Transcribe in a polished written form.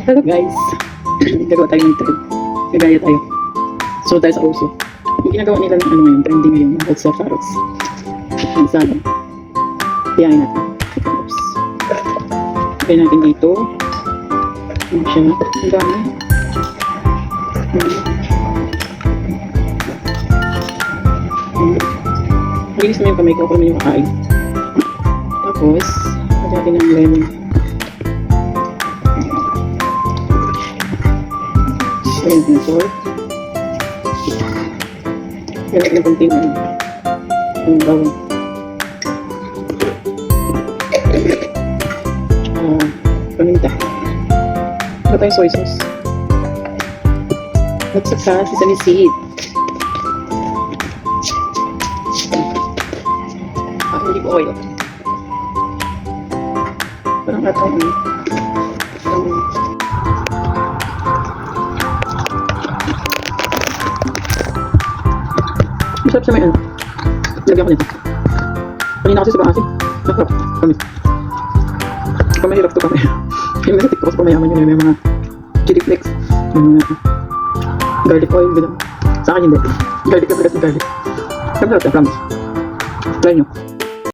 Hello guys. Gagawa tayo ng trip. Gagaya tayo. So tayo sa uso. Yung ginagawa nila ng ano ngayon, trending ngayon, about sa carrots. Ang sana. Tiyahin natin. Oops. Lagay natin dito. Ano siya? Ang dami. Maglinis mo yung kamay ko kung may makain. Tapos, lagyan natin ng lemon. Lagyan natin ng salt. Lagyan natin ng konting bawang. Paminta. Wala tayong soy sauce. At saka sesame seed. Olive oil. Parang atong masarap sa may ano. Lagyan ko nito. Kanina kasi sa pang-asin. Masarap. Kami. Pamahirap to kami. Yung nasa TikTok kasi pamayaman yun. May mga chili flakes. Yung mga garlic oil. Ganun. Sa akin hindi. Garlic na tagas ng garlic. Masarap siya. Promise. Try nyo.